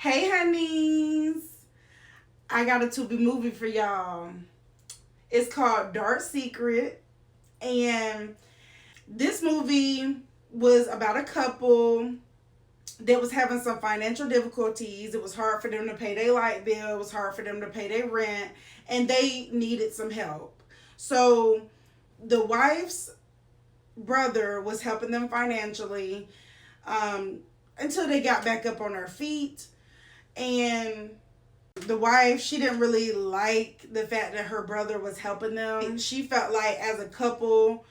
Hey, honeys. I got a Tubi movie for y'all. It's called Dark Secret. And this movie was about a couple that was having some financial difficulties. It was hard for them to pay their light bill, it was hard for them to pay their rent, and they needed some help. So the wife's brother was helping them financially um, until they got back up on their feet. And the wife, she didn't really like the fact that her brother was helping them. She felt like as a couple,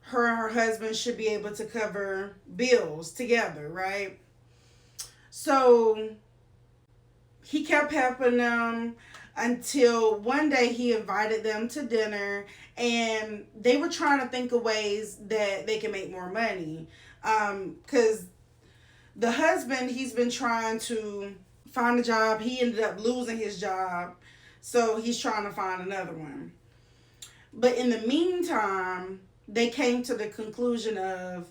her and her husband should be able to cover bills together, right? So he kept helping them until one day he invited them to dinner, and they were trying to think of ways that they can make more money. Because the husband, he's been trying to find a job. He ended up losing his job, so he's trying to find another one. But in the meantime, they came to the conclusion of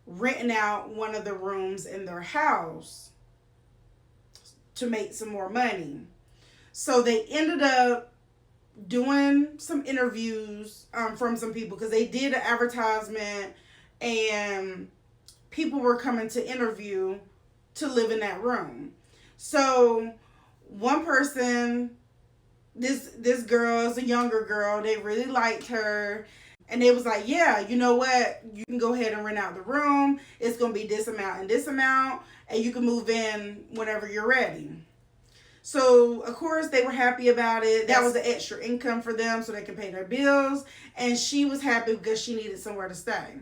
renting out one of the rooms in their house to make some more money. So they ended up doing some interviews from some people, because they did an advertisement and people were coming to interview to live in that room. So one person, this girl is a younger girl, they really liked her, and they was like, yeah, you know what, you can go ahead and rent out the room. It's gonna be this amount and this amount, and you can move in whenever you're ready. So of course they were happy about it. That was the extra income for them so they can pay their bills, and she was happy because she needed somewhere to stay.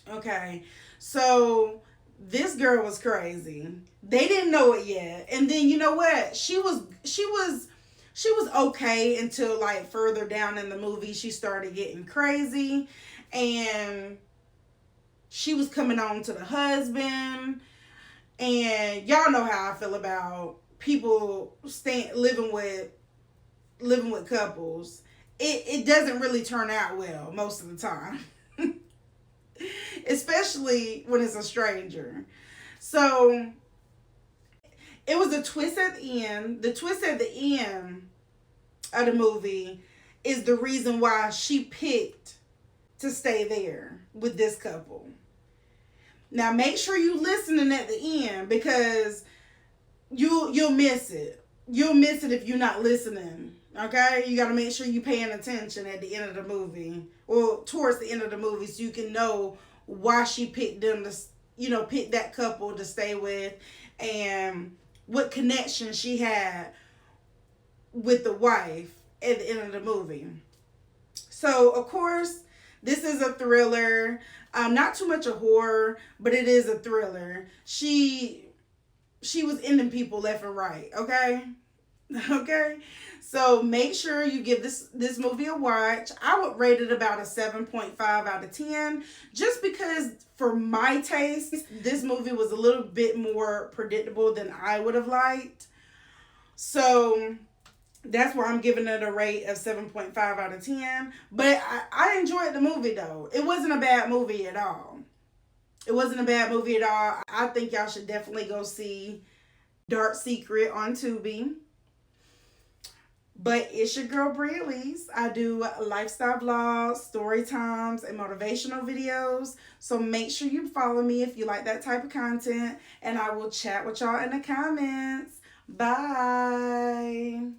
Okay, so this girl was crazy. They didn't know it yet. And then you know what? She was okay until like further down in the movie she started getting crazy, and she was coming on to the husband. And y'all know how I feel about people staying living with couples. It doesn't really turn out well most of the time. Especially when it's a stranger. So it was a twist at the end. The twist at the end of the movie is the reason why she picked to stay there with this couple. Now make sure you listening at the end, because you'll miss it. You'll miss it if you're not listening. Okay, you got to make sure you're paying attention at the end of the movie, or towards the end of the movie, so you can know why she picked them to, pick that couple to stay with, and what connection she had with the wife at the end of the movie. So of course, this is a thriller. Not too much a horror, but it is a thriller. She was ending people left and right. Okay. Okay, so make sure you give this movie a watch. I would rate it about a 7.5 out of 10, just because for my taste this movie was a little bit more predictable than I would have liked. So that's why I'm giving it a rate of 7.5 out of 10. But I enjoyed the movie though. It wasn't a bad movie at all. It wasn't a bad movie at all. I think y'all should definitely go see Dark Secret on Tubi. But it's your girl Bria Elise. I do lifestyle vlogs, story times, and motivational videos. So make sure you follow me if you like that type of content. And I will chat with y'all in the comments. Bye.